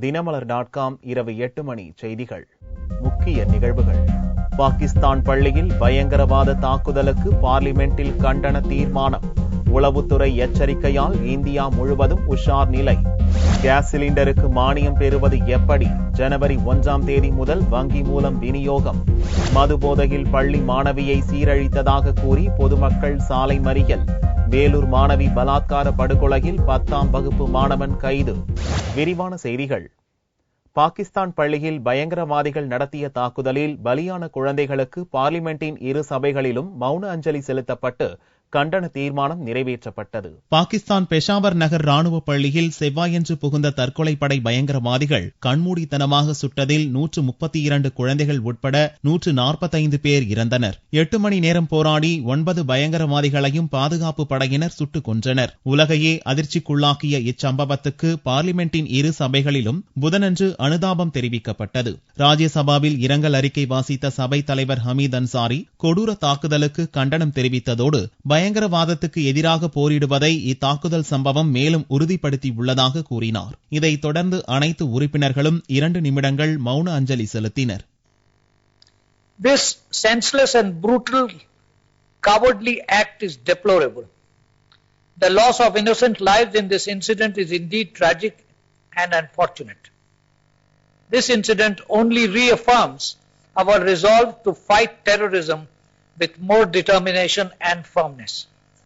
தினமலர்.com இரவு 8 மணி செய்திகள். முக்கிய நிகழ்வுகள். பாகிஸ்தான் பள்ளியில் பயங்கரவாத தாக்குதலுக்கு பார்லிமென்டில் கண்டன தீர்மானம். உளவுத்துறை எச்சரிக்கையால் இந்தியா முழுவதும் உஷார் நிலை. கேஸ் சிலிண்டருக்கு மானியம் பெறுவது எப்படி? ஜனவரி 1ஆம் தேதி முதல் வங்கி மூலம் விநியோகம். மதுபோதையில் பள்ளி மாணவியை சீரழித்ததாக கூறி பொதுமக்கள் சாலை மறியல். வேலூர் மாணவி பலாத்கார படுகொலையில் 10ஆம் வகுப்பு மாணவன் கைது. விரிவான செய்திகள். பாகிஸ்தான் பள்ளியில் பயங்கரவாதிகள் நடத்திய தாக்குதலில் பலியான குழந்தைகளுக்கு பார்லிமென்டின் இரு சபைகளிலும் மௌன அஞ்சலி செலுத்தப்பட்டு கண்டன தீர்மானம் நிறைவேற்றப்பட்டது. பாகிஸ்தான் பெஷாவர் நகர் ராணுவ பள்ளியில் செவ்வாயன்று புகுந்த தற்கொலைப்படை பயங்கரவாதிகள் கண்மூடித்தனமாக சுட்டதில் 132 குழந்தைகள் உட்பட 145 பேர் இறந்தனர். 8 மணி நேரம் போராடி 9 பயங்கரவாதிகளையும் பாதுகாப்பு படையினர் சுட்டுக் கொன்றனர். உலகையே அதிர்ச்சிக்குள்ளாக்கிய இச்சம்பவத்துக்கு பார்லிமென்டின் இரு சபைகளிலும் புதனன்று அனுதாபம் தெரிவிக்கப்பட்டது. ராஜ்யசபாவில் இரங்கல் அறிக்கை வாசித்த சபை தலைவர் ஹமீத் அன்சாரி கொடூர தாக்குதலுக்கு கண்டனம் தெரிவித்ததோடு பயங்கரவாதத்துக்கு எதிராக போரிடுவதை இத்தாக்குதல் சம்பவம் மேலும் உறுதிப்படுத்தியுள்ளதாக கூறினார். இதைத் தொடர்ந்து அனைத்து உறுப்பினர்களும் 2 நிமிடங்கள் மௌன அஞ்சலி செலுத்தினர். This senseless and brutal cowardly act is deplorable. The loss of innocent lives in this incident is indeed tragic and unfortunate. This incident only reaffirms our resolve to fight terrorism with more determination and firmness.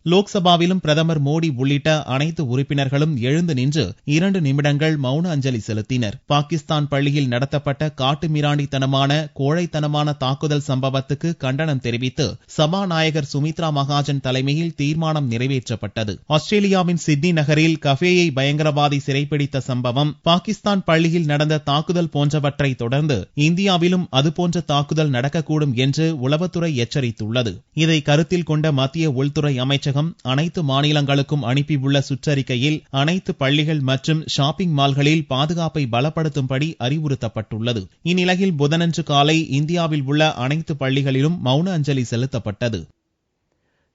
லோக்சபாவிலும் பிரதமர் மோடி உள்ளிட்ட அனைத்து உறுப்பினர்களும் எழுந்து நின்று 2 நிமிடங்கள் மௌன அஞ்சலி செலுத்தினர். பாகிஸ்தான் பள்ளியில் நடத்தப்பட்ட காட்டுமிராண்டித்தனமான கோழைத்தனமான தாக்குதல் சம்பவத்துக்கு கண்டனம் தெரிவித்து சபாநாயகர் சுமித்ரா மகாஜன் தலைமையில் தீர்மானம் நிறைவேற்றப்பட்டது. ஆஸ்திரேலியாவின் சிட்னி நகரில் கஃபேயை பயங்கரவாதி சிறைப்பிடித்த சம்பவம், பாகிஸ்தான் பள்ளியில் நடந்த தாக்குதல் போன்றவற்றை தொடர்ந்து இந்தியாவிலும் அதுபோன்ற தாக்குதல் நடக்கக்கூடும் என்று உளவுத்துறை எச்சரித்துள்ளது. இதை கருத்தில் கொண்ட மத்திய உள்துறை அமைச்சர் அனைத்து மாநிலங்களுக்கும் அனுப்பியுள்ள சுற்றறிக்கையில் அனைத்து பள்ளிகள் மற்றும் ஷாப்பிங் மால்களில் பாதுகாப்பை பலப்படுத்தும்படி அறிவுறுத்தப்பட்டுள்ளது. இந்நிலையில் புதனன்று காலை இந்தியாவில் உள்ள அனைத்து பள்ளிகளிலும் மௌன அஞ்சலி செலுத்தப்பட்டது.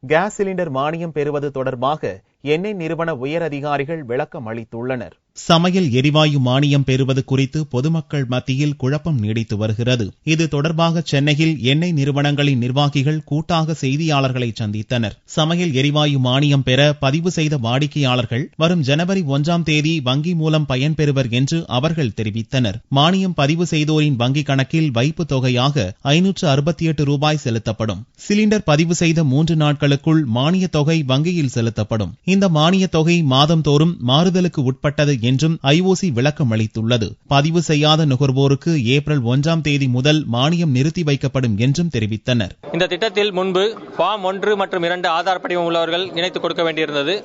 கேஸ் சிலிண்டர் மானியம் பெறுவது தொடர்பாக எண்ணெய் நிறுவன உயர் அதிகாரிகள் விளக்கம் அளித்துள்ளனர். சமையல் எரிவாயு மானியம் பெறுவது குறித்து பொதுமக்கள் மத்தியில் குழப்பம் நீடித்து வருகிறது. இது தொடர்பாக சென்னையில் எண்ணெய் நிறுவனங்களின் நிர்வாகிகள் கூட்டாக செய்தியாளர்களை சந்தித்தனர். சமையல் எரிவாயு மானியம் பெற பதிவு செய்த வாடிக்கையாளர்கள் வரும் ஜனவரி 1ஆம் தேதி வங்கி மூலம் பயன்பெறுவர் என்று அவர்கள் தெரிவித்தனர். மானியம் பதிவு செய்தோரின் வங்கிக் கணக்கில் வைப்பு தொகையாக 568 ரூபாய் செலுத்தப்படும். சிலிண்டர் பதிவு செய்த 3 நாட்களுக்குள் மானிய தொகை வங்கியில் செலுத்தப்படும். இந்த மானிய தொகை மாதந்தோறும் மாறுதலுக்கு உட்பட்டது என்றும் ஐஓசி விளக்கம் அளித்துள்ளது. பதிவு செய்யாத நுகர்வோருக்கு ஏப்ரல் 1ஆம் தேதி முதல் மானியம் நிறுத்தி வைக்கப்படும் என்றும் தெரிவித்தனர். இந்த திட்டத்தில் முன்பு ஃபார்ம் 1 மற்றும் 2 ஆதார் படிவம் உள்ளவர்கள் இணைத்துக் கொடுக்க வேண்டியிருந்தது.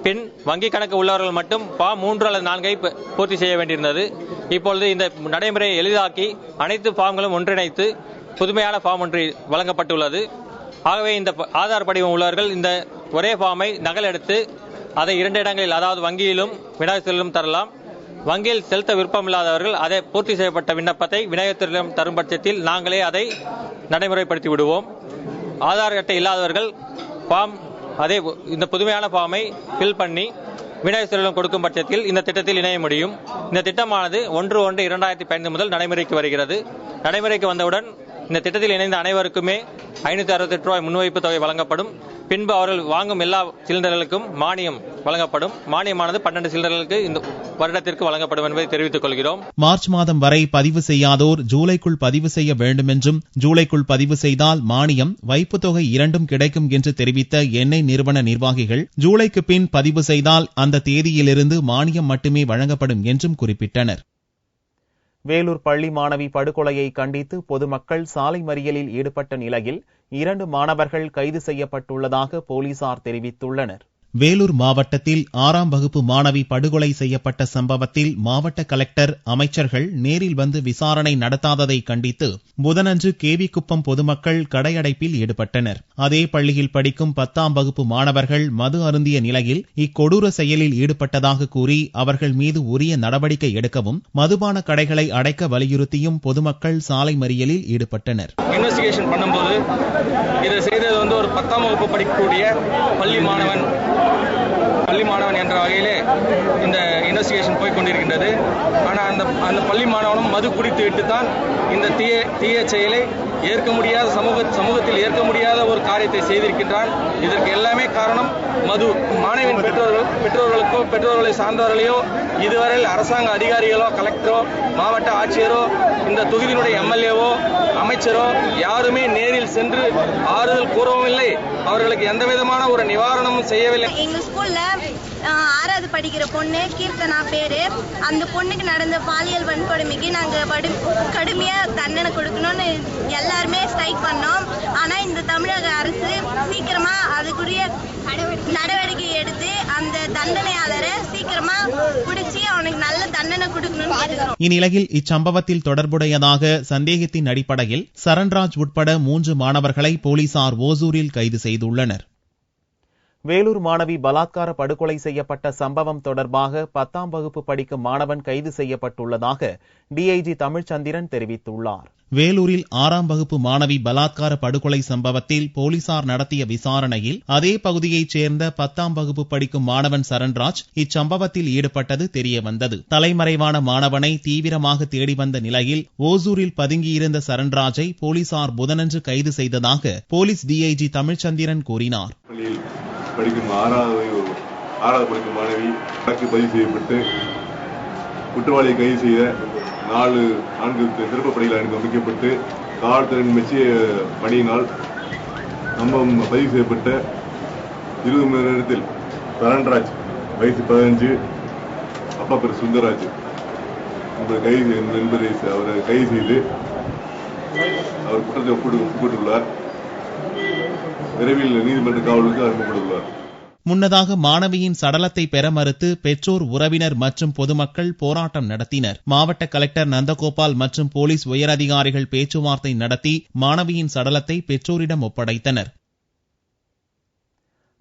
பின் வங்கி கணக்கு உள்ளவர்கள் மட்டும் ஃபார்ம் 3 அல்லது 4 பூர்த்தி செய்ய வேண்டியிருந்தது. இப்பொழுது இந்த நடைமுறையை எளிதாக்கி அனைத்து ஃபார்ம்களும் ஒன்றிணைத்து புதுமையான ஃபார்ம் ஒன்று வழங்கப்பட்டுள்ளது. ஆகவே இந்த ஆதார் படிவம் உள்ளவர்கள் இந்த ஒரே ஃபார்மை நகல் எடுத்து அதை 2 இடங்களில், அதாவது வங்கியிலும் விநாயகத்திலும் தரலாம். வங்கியில் செலுத்த விருப்பமில்லாதவர்கள் அதை பூர்த்தி செய்யப்பட்ட விண்ணப்பத்தை விநாயகத்திலும் தரும் பட்சத்தில் நாங்களே அதை நடைமுறைப்படுத்தி விடுவோம். ஆதார் அட்டை இல்லாதவர்கள் அதே இந்த புதுமையான ஃபார்மை ஃபில் பண்ணி விநாயகத்திலும் கொடுக்கும் பட்சத்தில் இந்த திட்டத்தில் இணைய முடியும். இந்த திட்டமானது 1/1/2015 முதல் நடைமுறைக்கு வருகிறது. நடைமுறைக்கு வந்தவுடன் இந்த திட்டத்தில் இணைந்த அனைவருக்குமே 568 ரூபாய் முன்வைப்பு தொகை வழங்கப்படும். பின்பு அவர்கள் வாங்கும் எல்லா சிலிண்டர்களுக்கும் மானியம் வழங்கப்படும். மானியமானது 12 சிலிண்டர்களுக்கு இந்த வருடத்திற்கு வழங்கப்படும் என்பதை தெரிவித்துக் கொள்கிறோம். மார்ச் மாதம் வரை பதிவு செய்யாதோர் ஜூலைக்குள் பதிவு செய்ய வேண்டும் என்றும், ஜூலைக்குள் பதிவு செய்தால் மானியம், வைப்பு தொகை 2ம் கிடைக்கும் என்று தெரிவித்த எண்ணெய் நிறுவன நிர்வாகிகள் ஜூலைக்கு பின் பதிவு செய்தால் அந்த தேதியிலிருந்து மானியம் மட்டுமே வழங்கப்படும் என்றும் குறிப்பிட்டனர். வேலூர் பள்ளி மாணவி படுகொலையை கண்டித்து பொதுமக்கள் சாலை மறியலில் ஈடுபட்ட நிலையில் 2 மாணவர்கள் கைது செய்யப்பட்டுள்ளதாக போலீசார் தெரிவித்துள்ளனர். வேலூர் மாவட்டத்தில் 6ஆம் வகுப்பு மாணவி படுகொலை செய்யப்பட்ட சம்பவத்தில் மாவட்ட கலெக்டர், அமைச்சர்கள் நேரில் வந்து விசாரணை நடத்தாததை கண்டித்து புதனன்று கேவிக்குப்பம் பொதுமக்கள் கடையடைப்பில் ஈடுபட்டனர். அதே பள்ளியில் படிக்கும் 10ஆம் வகுப்பு மாணவர்கள் மது அருந்திய நிலையில் இக்கொடூர செயலில் ஈடுபட்டதாக கூறி அவர்கள் மீது உரிய நடவடிக்கை எடுக்கவும், மதுபான கடைகளை அடைக்க வலியுறுத்தியும் பொதுமக்கள் சாலை மறியலில் ஈடுபட்டனர். இன்வெஸ்டிகேஷன் பண்ணும்போது இதை செய்தது ஒரு 10ஆம் வகுப்பு படிக்கக்கூடிய பள்ளி மாணவன் என்ற வகையிலே இந்த இன்வெஸ்டிகேஷன் போய் கொண்டிருக்கின்றது. ஆனால் அந்த பள்ளி மாணவனும் மது குடித்து விட்டு தான் இந்த தீய செயலை ஏற்க முடியாத சமூகத்தில் ஏற்க முடியாத ஒரு காரியத்தை செய்திருக்கின்றான். இதற்கு எல்லாமே காரணம் மது. மாணவியின் பெற்றோர்களுக்கோ பெற்றோர்களை சார்ந்தவர்களையோ இதுவரையில் அரசாங்க அதிகாரிகளோ கலெக்டரோ மாவட்ட ஆட்சியரோ இந்த தொகுதியினுடைய எம்எல்ஏவோ அமைச்சரோ யாருமே நேரில் சென்று ஆறுதல் கூறவும் இல்லை. அவர்களுக்கு எந்த விதமான ஒரு நிவாரணமும் செய்யவில்லை. எங்க ஸ்கூல்ல 6வது படிக்கிற பொண்ணு கீர்த்தனா பேரு. அந்த பொண்ணுக்கு நடந்த பாலியல் வன்கொடுமைக்கு நாங்க கடுமையா தண்டனை கொடுக்கணும்னு எல்லாருமே ஸ்ட்ரைக் பண்ணோம். ஆனா இந்த தமிழக அரசு சீக்கிரமா அதுக்குரிய நடவடிக்கை எடுத்து அந்த தண்டனையாளரை சீக்கிரமா பிடிச்சி அவனுக்கு நல்ல தண்டனை கொடுக்கணும்னு கேட்டுக்கிறோம். இந்நிலையில் இச்சம்பவத்தில் தொடர்புடையதாக சந்தேகத்தின் அடிப்படையில் சரண்ராஜ் உட்பட 3 மாணவர்களை போலீசார் ஓசூரில் கைது செய்துள்ளனர். வேலூர் மாணவி பலாத்கார படுகொலை செய்யப்பட்ட சம்பவம் தொடர்பாக 10ஆம் வகுப்பு படிக்கும் மாணவன் கைது செய்யப்பட்டுள்ளதாக டிஐஜி தமிழ்ச்சந்திரன் தெரிவித்துள்ளார். வேலூரில் 6ஆம் வகுப்பு மாணவி பலாத்கார படுகொலை சம்பவத்தில் போலீசார் நடத்திய விசாரணையில் அதே பகுதியைச் சேர்ந்த 10ஆம் வகுப்பு படிக்கும் மாணவன் சரண்ராஜ் இச்சம்பவத்தில் ஈடுபட்டது தெரியவந்தது. தலைமறைவான மாணவனை தீவிரமாக தேடி வந்த நிலையில் ஓசூரில் பதுங்கியிருந்த சரண்ராஜை போலீசார் புதனன்று கைது செய்ததாக போலீஸ் டிஐஜி தமிழ்ச்சந்திரன் கூறினார். படிக்கும் 6வது படிக்கும் மாணவி வழக்கு பதிவு செய்யப்பட்டு குற்றவாளியை கைது செய்த 4 சிறப்பு பணிகள் அமைக்கப்பட்டு காவல்துறையின் மெச்சிய பணியினால் சம்பவம் பதிவு செய்யப்பட்ட 20 மணி நேரத்தில் சரண்ராஜ் வயசு 15 அப்பா பேர் சுந்தரராஜ் என்பதை அவரை கைது செய்து அவர் குற்றத்தை ஒப்புக்கொண்டுள்ளார். விரைவில் நீதிமன்ற காவலுக்கு அனுப்பப்பட்டுள்ளார். முன்னதாக மாணவியின் சடலத்தை பெற மறுத்து பெற்றோர், உறவினர் மற்றும் பொதுமக்கள் போராட்டம் நடத்தினர். மாவட்ட கலெக்டர் நந்தகோபால் மற்றும் போலீஸ் உயரதிகாரிகள் பேச்சுவார்த்தை நடத்தி மாணவியின் சடலத்தை பெற்றோரிடம் ஒப்படைத்தனர்.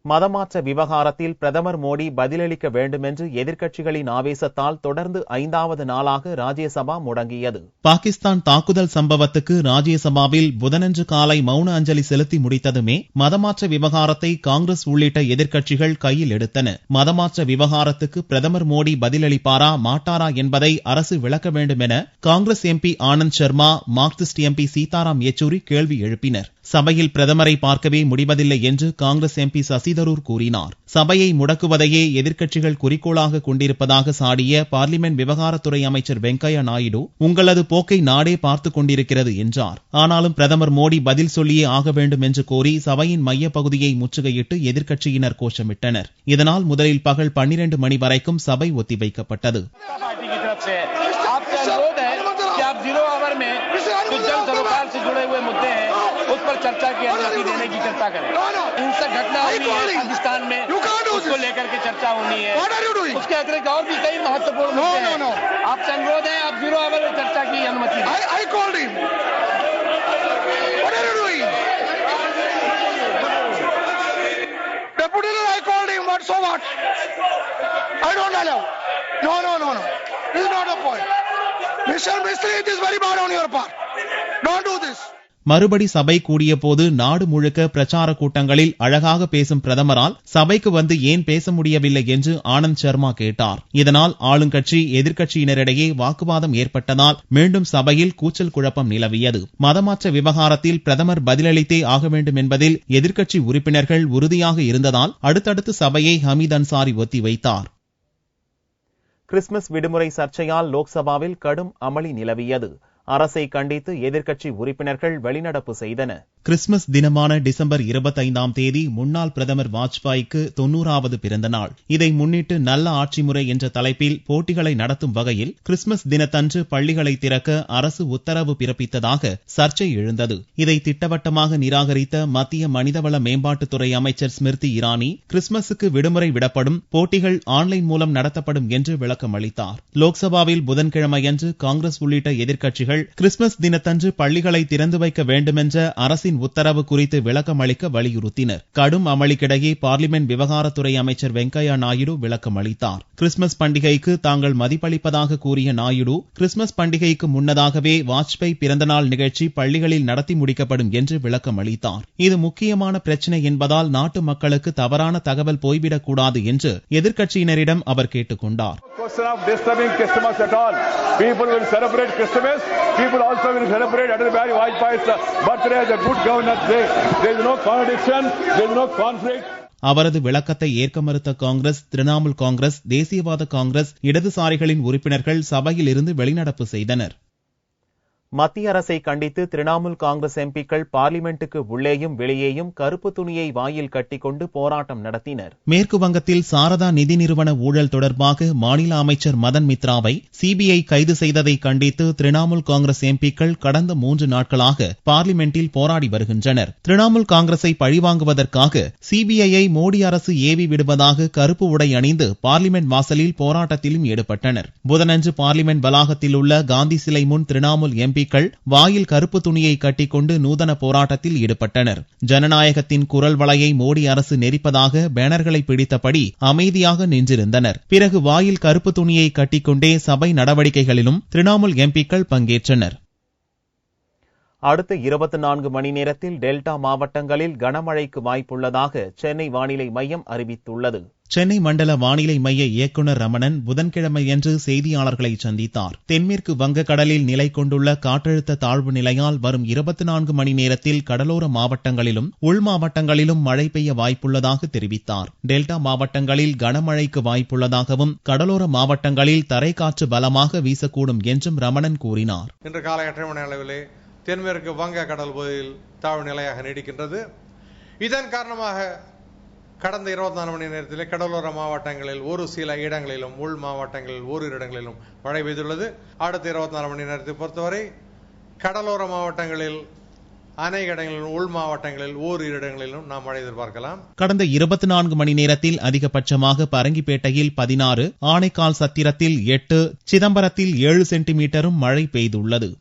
மதமாற்ற விவகாரத்தில் பிரதமர் மோடி பதிலளிக்க வேண்டுமென்று எதிர்க்கட்சிகளின் ஆவேசத்தால் தொடர்ந்து 5வது நாளாக ராஜ்யசபா முடங்கியது. பாகிஸ்தான் தாக்குதல் சம்பவத்துக்கு ராஜ்யசபாவில் புதனன்று காலை மௌன அஞ்சலி செலுத்தி முடித்ததுமே மதமாற்ற விவகாரத்தை காங்கிரஸ் உள்ளிட்ட எதிர்க்கட்சிகள் கையில் எடுத்தன. மதமாற்ற விவகாரத்துக்கு பிரதமர் மோடி பதிலளிப்பாரா மாட்டாரா என்பதை அரசு விளக்க வேண்டும் என Congress MP Anand Sharma, Marxist MP Sitaram Yechury கேள்வி எழுப்பினர். சபையில் பிரதமரை பார்க்கவே முடிவதில்லை என்று காங்கிரஸ் எம்பி சசி தரூர் கூறினார். சபையை முடக்குவதையே எதிர்க்கட்சிகள் குறிக்கோளாக கொண்டிருப்பதாக சாடிய பார்லிமென்ட் விவகாரத்துறை அமைச்சர் வெங்கையா நாயுடு, உங்களது போக்கை நாடே பார்த்துக் கொண்டிருக்கிறது என்றார். ஆனாலும் பிரதமர் மோடி பதில் சொல்லியே ஆக வேண்டும் என்று கோரி சபையின் மைய பகுதியை முற்றுகையிட்டு எதிர்க்கட்சியினர் கோஷமிட்டனர். இதனால் முதலில் பகல் 12 மணி வரைக்கும் சபை ஒத்திவைக்கப்பட்டது. चर्चा की अनुमति देने की चर्चा करें. हिंसक घटना हुई है पाकिस्तान में, उसको लेकर के चर्चा होनी है. उसके अतिरिक्त और भी कई महत्वपूर्ण मुद्दे हैं. आपसे अनुरोध है, आप 0 आवर में चर्चा की अनुमति दें. I called him. What are you doing? Deputy, I called him. What? So what? I don't allow. No. This is not the point. Mr. Mistry, it is very bad on your part. Don't do this. மறுபடி சபை கூடிய போது நாடு முழுக்க பிரச்சார கூட்டங்களில் அழகாக பேசும் பிரதமரால் சபைக்கு வந்து ஏன் பேச முடியவில்லை என்று ஆனந்த் சர்மா கேட்டார். இதனால் ஆளுங்கட்சி எதிர்க்கட்சியினரிடையே வாக்குவாதம் ஏற்பட்டதால் மீண்டும் சபையில் கூச்சல் குழப்பம் நிலவியது. மதமாற்ற விவகாரத்தில் பிரதமர் பதிலளித்தே ஆக வேண்டும் என்பதில் எதிர்க்கட்சி உறுப்பினர்கள் உறுதியாக இருந்ததால் அடுத்தடுத்து சபையை ஹமீத் அன்சாரி ஒத்திவைத்தார். கிறிஸ்துமஸ் விடுமுறை சர்ச்சையால் லோக்சபாவில் கடும் அமளி நிலவியது. அரசை கண்டித்து எதிர்க்கட்சி உறுப்பினர்கள் வெளிநடப்பு செய்தனர். கிறிஸ்துமஸ் தினமான டிசம்பர் 25ஆம் தேதி முன்னாள் பிரதமர் வாஜ்பாய்க்கு 90வது பிறந்த நாள். இதை முன்னிட்டு நல்ல ஆட்சி முறை என்ற தலைப்பில் போட்டிகளை நடத்தும் வகையில் கிறிஸ்துமஸ் தினத்தன்று பள்ளிகளை திறக்க அரசு உத்தரவு பிறப்பித்ததாக சர்ச்சை எழுந்தது. இதை திட்டவட்டமாக நிராகரித்த மத்திய மனிதவள மேம்பாட்டுத்துறை அமைச்சர் ஸ்மிருதி இரானி, கிறிஸ்துமஸுக்கு விடுமுறை விடப்படும், போட்டிகள் ஆன்லைன் மூலம் நடத்தப்படும் என்று விளக்கம் அளித்தார். லோக்சபாவில் புதன்கிழமையன்று காங்கிரஸ் உள்ளிட்ட எதிர்க்கட்சிகள் கிறிஸ்துமஸ் தினத்தன்று பள்ளிகளை திறந்து வைக்க வேண்டுமென்ற அரசின் அரசின் உத்தரவு குறித்து விளக்கம் அளிக்க வலியுறுத்தினர். கடும் அமளிக்கிடையே பார்லிமென்ட் விவகாரத்துறை அமைச்சர் வெங்கையா நாயுடு விளக்கம் அளித்தார். கிறிஸ்துமஸ் பண்டிகைக்கு தாங்கள் மதிப்பளிப்பதாக கூறிய நாயுடு, கிறிஸ்துமஸ் பண்டிகைக்கு முன்னதாகவே வாஜ்பாய் பிறந்தநாள் நிகழ்ச்சி பள்ளிகளில் நடத்தி முடிக்கப்படும் என்று விளக்கம் அளித்தார். இது முக்கியமான பிரச்சினை என்பதால் நாட்டு மக்களுக்கு தவறான தகவல் போய்விடக்கூடாது என்று எதிர்க்கட்சியினரிடம் அவர் கேட்டுக் கொண்டார். அவரது விளக்கத்தை ஏற்க மறுத்த காங்கிரஸ், திரிணாமுல் காங்கிரஸ், தேசியவாத காங்கிரஸ், இடதுசாரிகளின் உறுப்பினர்கள் சபையில் இருந்து வெளிநடப்பு செய்தனர். மத்திய அரசை கண்டித்து திரிணாமுல் காங்கிரஸ் எம்பிக்கள் பார்லிமென்ட்டுக்கு உள்ளேயும் வெளியேயும் கருப்பு துணியை வாயில் கட்டிக்கொண்டு போராட்டம் நடத்தினர். மேற்கு வங்கத்தில் சாரதா நிதி நிறுவன ஊழல் தொடர்பாக மாநில அமைச்சர் மதன் மித்ராவை சிபிஐ கைது செய்ததை கண்டித்து திரிணாமுல் காங்கிரஸ் எம்பிக்கள் கடந்த 3 நாட்களாக பார்லிமென்ட்டில் போராடி வருகின்றனர். திரிணாமுல் காங்கிரஸை பழிவாங்குவதற்காக சிபிஐயை மோடி அரசு ஏவி விடுவதாக கருப்பு உடை அணிந்து பார்லிமென்ட் வாசலில் போராட்டத்திலும் ஈடுபட்டனர். புதனன்று பார்லிமென்ட் வளாகத்தில் உள்ள காந்தி சிலை முன் திரிணாமுல் எம்பிக்கள் வாயில் கருப்பு துணியை கட்டிக்கொண்டு நூதன போராட்டத்தில் ஈடுபட்டனர். ஜனநாயகத்தின் குரல் வளையை மோடி அரசு நெரிப்பதாக பேனர்களை பிடித்தபடி அமைதியாக நின்றிருந்தனர். பிறகு வாயில் கருப்பு துணியை கட்டிக்கொண்டே சபை நடவடிக்கைகளிலும் திரிணாமுல் எம்பிக்கள் பங்கேற்றனர். அடுத்த 24 மணி நேரத்தில் டெல்டா மாவட்டங்களில் கனமழைக்கு வாய்ப்புள்ளதாக சென்னை வானிலை மையம் அறிவித்துள்ளது. சென்னை மண்டல வானிலை மைய இயக்குநர் ரமணன் புதன்கிழமையன்று செய்தியாளர்களை சந்தித்தார். தென்மேற்கு வங்கக்கடலில் நிலை கொண்டுள்ள காற்றழுத்த தாழ்வு நிலையால் வரும் 24 மணி நேரத்தில் கடலோர மாவட்டங்களிலும் உள் மாவட்டங்களிலும் மழை பெய்ய வாய்ப்புள்ளதாக தெரிவித்தார். டெல்டா மாவட்டங்களில் கனமழைக்கு வாய்ப்புள்ளதாகவும் கடலோர மாவட்டங்களில் தரைக்காற்று பலமாக வீசக்கூடும் என்றும் ரமணன் கூறினார். இன்று காலை 8 மணி அளவிலே தென்மேற்கு வங்க கடல் பகுதியில் தாழ்வு நிலையாக நீடிக்கின்றது. இதன் காரணமாக கடந்த 24 மணி நேரத்தில் கடலோர மாவட்டங்களில் ஒரு சில இடங்களிலும் உள் மாவட்டங்களில் ஓரிரு இடங்களிலும் மழை பெய்துள்ளது. அடுத்த 24 மணி நேரத்தை பொறுத்தவரை கடலோர மாவட்டங்களில் அநேக இடங்களிலும் உள் மாவட்டங்களில் ஓரிரு இடங்களிலும் நாம் மழை எதிர்பார்க்கலாம். கடந்த 24 மணி நேரத்தில் அதிகபட்சமாக பரங்கிப்பேட்டையில் 16, ஆனைக்கால் சத்திரத்தில் 8, சிதம்பரத்தில் 7 சென்டிமீட்டரும் மழை பெய்துள்ளது.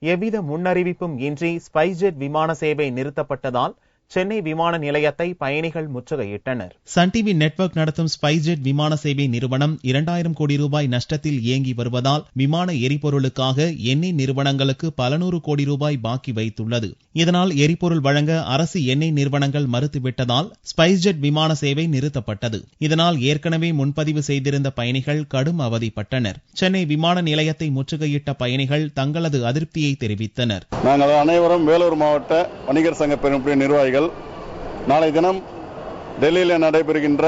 எவ்வித முன்னறிவிப்பும் இன்றி ஸ்பைஸ்ஜெட் விமான சேவை நிறுத்தப்பட்டதால் சென்னை விமான நிலையத்தை பயணிகள் முற்றுகையிட்டனர். சன் டிவி நெட்வொர்க் நடத்தும் ஸ்பைஸ்ஜெட் விமான சேவை நிறுவனம் 2000 கோடி ரூபாய் நஷ்டத்தில் இயங்கி வருவதால் விமான எரிபொருளுக்காக எண்ணெய் நிறுவனங்களுக்கு பல நூறு கோடி ரூபாய் பாக்கி வைத்துள்ளது. இதனால் எரிபொருள் வழங்க அரசு எண்ணெய் நிறுவனங்கள் மறுத்துவிட்டதால் ஸ்பைஸ்ஜெட் விமான சேவை நிறுத்தப்பட்டது. இதனால் ஏற்கனவே முன்பதிவு செய்திருந்த பயணிகள் கடும் அவதிப்பட்டனர். சென்னை விமான நிலையத்தை முற்றுகையிட்ட பயணிகள் தங்களது அதிருப்தியை தெரிவித்தனர். நாங்கள் அனைவரும் வேலூர் மாவட்ட வணிகர் சங்க பெரும்புடைய நிர்வாகிகள் நாளை தினம் டெல்லியில் நடைபெறுகின்ற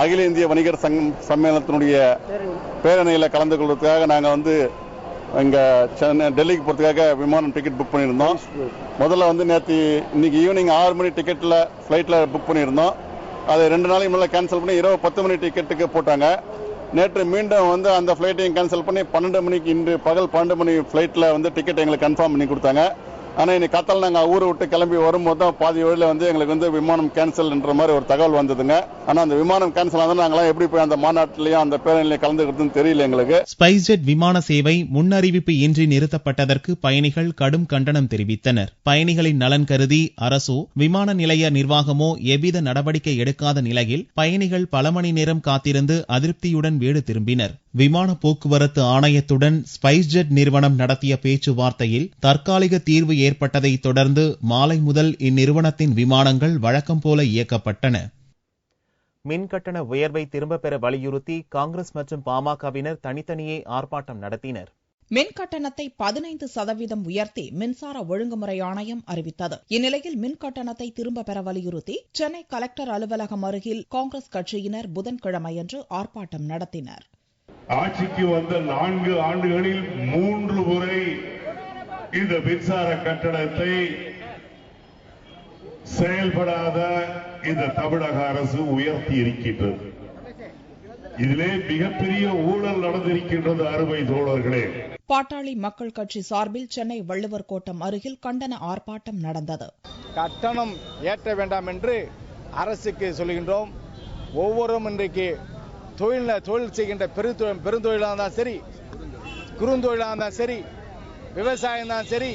அகில இந்திய வணிகர் சம்மேளனத்தினுடைய பேரணியில் கலந்து கொள்வதற்காக நாங்கள் இங்க டெல்லிக்கு போறதுக்காக விமானம் டிக்கெட் புக் பண்ணியிருந்தோம். முதல்ல இன்னைக்கு ஈவினிங் 6 மணி டிக்கெட்ல பிளைட்ல புக் பண்ணியிருந்தோம். அதை 2 நாளைக்கு முன்னாடி கேன்சல் பண்ணி இரவு 10 மணி டிக்கெட்டுக்கு போட்டாங்க. நேற்று மீண்டும் அந்த பிளைட்டையும் கேன்சல் பண்ணி 12 மணிக்கு இன்று பகல் 12 மணி பிளைட்ல டிக்கெட் எங்களுக்கு கன்ஃபார்ம் பண்ணி கொடுத்தாங்க. ஆனா இன்னைக்கு காத்தால நாங்க ஊரை விட்டு கிளம்பி வரும்போது தான் பாதி வழியில எங்களுக்கு விமானம் கேன்சல் என்ற மாதிரி ஒரு தகவல் வந்ததுங்க. ஆனா அந்த விமானம் கேன்சல் ஆனா நாங்களாம் எப்படி போய் அந்த மாநாட்டிலையும் அந்த பேரணியில கலந்துக்கிறதுன்னு தெரியல எங்களுக்கு. ஸ்பைஸ்ஜெட் விமான சேவை முன்னறிவிப்பு இன்றி நிறுத்தப்பட்டதற்கு பயணிகள் கடும் கண்டனம் தெரிவித்தனர். பயணிகளின் நலன் கருதி அரசோ விமான நிலைய நிர்வாகமோ எவ்வித நடவடிக்கை எடுக்காத நிலையில் பயணிகள் பல மணி நேரம் காத்திருந்து அதிருப்தியுடன் வீடு திரும்பினர். விமான போக்குவரத்து ஆணையத்துடன் ஸ்பைஸ்ஜெட் நிறுவனம் நடத்திய பேச்சுவார்த்தையில் தற்காலிக தீர்வு ஏற்பட்டதை தொடர்ந்து மாலை முதல் இந்நிறுவனத்தின் விமானங்கள் வழக்கம் போல இயக்கப்பட்டன. மின்கட்டண உயர்வை திரும்ப பெற வலியுறுத்தி காங்கிரஸ் மற்றும் பாமகவினர் தனித்தனியே ஆர்ப்பாட்டம் நடத்தினர். மின்கட்டணத்தை 15% உயர்த்தி மின்சார ஒழுங்குமுறை ஆணையம் அறிவித்தது. இந்நிலையில் மின்கட்டணத்தை திரும்ப பெற வலியுறுத்தி சென்னை கலெக்டர் அலுவலகம் அருகில் காங்கிரஸ் கட்சியினர் புதன்கிழமையன்று ஆர்ப்பாட்டம் நடத்தினர். ஆட்சிக்கு வந்த 4 ஆண்டுகளில் 3 முறை இந்த மின்சார கட்டணத்தை செயல்படாத இந்த தமிழக அரசு உயர்த்தி இருக்கின்றது. இதிலே மிகப்பெரிய ஊழல் நடந்திருக்கின்றது. அருமை தோழர்களே, பாட்டாளி மக்கள் கட்சி சார்பில் சென்னை வள்ளுவர் கோட்டம் அருகில் கண்டன ஆர்ப்பாட்டம் நடந்தது. கட்டணம் ஏற்ற வேண்டாம் என்று அரசுக்கு சொல்கின்றோம். ஒவ்வொருவரும் இன்றைக்கு தொழில் செய்கின்ற பெருந்தொழிலாக இருந்தாலும் சரி, குறுந்தொழிலாக இருந்தாலும் சரி, விவசாயம் தான் சரி,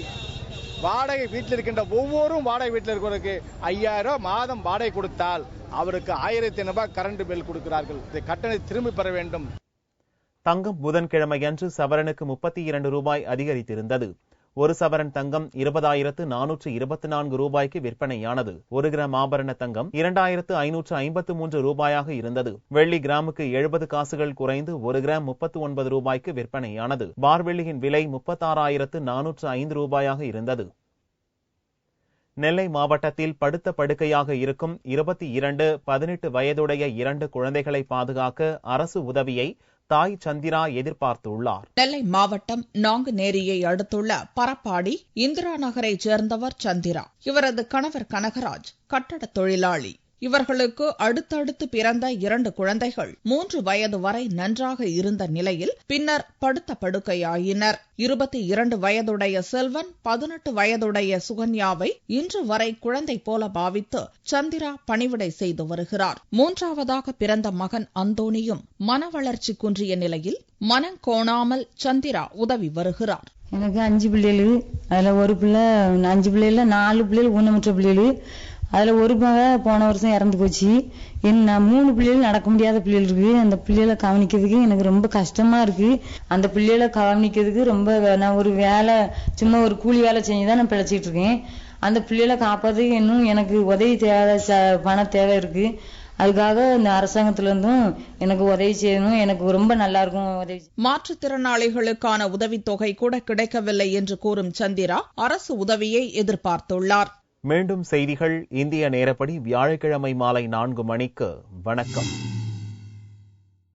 வாடகை வீட்டில் இருக்கின்ற ஒவ்வொரு வாடகை வீட்டில் இருக்கிறவருக்கு 5000 மாதம் வாடகை கொடுத்தால் அவருக்கு 1500 ரூபாய் கரண்ட் பில் கொடுக்கிறார்கள். இந்த கட்டணத்தை திரும்பி பெற வேண்டும். தங்கம் புதன்கிழமையன்று சவரனுக்கு 32 ரூபாய் அதிகரித்திருந்தது. ஒரு சவரன் தங்கம் 20,424 ரூபாய்க்கு விற்பனையானது. 1 கிராம் ஆபரண தங்கம் 2,553 ரூபாயாக இருந்தது. வெள்ளி கிராமுக்கு 70 காசுகள் குறைந்து 1 கிராம் 39 ரூபாய்க்கு விற்பனையானது. பார் வெள்ளியின் விலை 36,405 ரூபாயாக இருந்தது. நெல்லை மாவட்டத்தில் படுத்த படுக்கையாக இருக்கும் 18 வயதுடைய 2 குழந்தைகளை பாதுகாக்க அரசு உதவியை தாய் சந்திரா எதிர்பார்த்துள்ளார். நெல்லை மாவட்டம் நாங்குநேரியை அடுத்துள்ள பரப்பாடி இந்திரா நகரைச் சேர்ந்தவர் சந்திரா. இவரது கணவர் கனகராஜ் கட்டட தொழிலாளி. இவர்களுக்கு அடுத்தடுத்து பிறந்த 2 குழந்தைகள் 3 வயது வரை நன்றாக இருந்த நிலையில் பின்னர் படுத்த படுக்கையாயினர். 22 வயதுடைய செல்வன் 18 வயதுடைய சுகன்யாவை இன்று வரை குழந்தை போல பாவித்து சந்திரா பணிவிடை செய்து வருகிறார். 3வதாக பிறந்த மகன் அந்தோனியும் மன வளர்ச்சி குன்றிய நிலையில் மனம் கோணாமல் சந்திரா உதவி வருகிறார். எனக்கு 5 பிள்ளைகள். அதுல ஒரு பிள்ளை 5 பிள்ளைல 4 பிள்ளைகள் ஊனமுற்ற பிள்ளைகள். அதுல ஒரு மகன் போன வருஷம் இறந்து போச்சு. என்ன 3 பிள்ளைகள் நடக்க முடியாத பிள்ளைகள் இருக்கு. அந்த பிள்ளைகளை கவனிக்கிறதுக்கு எனக்கு ரொம்ப கஷ்டமா இருக்கு. அந்த பிள்ளைகளை கவனிக்கிறதுக்கு ரொம்ப நான் ஒரு வேலை சும்மா ஒரு கூலி வேலை செஞ்சுதான் நான் பிழைச்சிட்டு இருக்கேன். அந்த பிள்ளைகளை காப்பாத்துக்கு இன்னும் எனக்கு உதவி தேவை, பண தேவை இருக்கு. அதுக்காக இந்த அரசாங்கத்துல இருந்தும் எனக்கு உதவி செய்யணும். எனக்கு ரொம்ப நல்லா இருக்கும் உதவி. மாற்றுத்திறனாளிகளுக்கான உதவித்தொகை கூட கிடைக்கவில்லை என்று கூறும் சந்திரா அரசு உதவியை எதிர்பார்த்துள்ளார். மீண்டும் செய்திகள் இந்திய நேரப்படி வியாழக்கிழமை மாலை 4 மணிக்கு. வணக்கம்.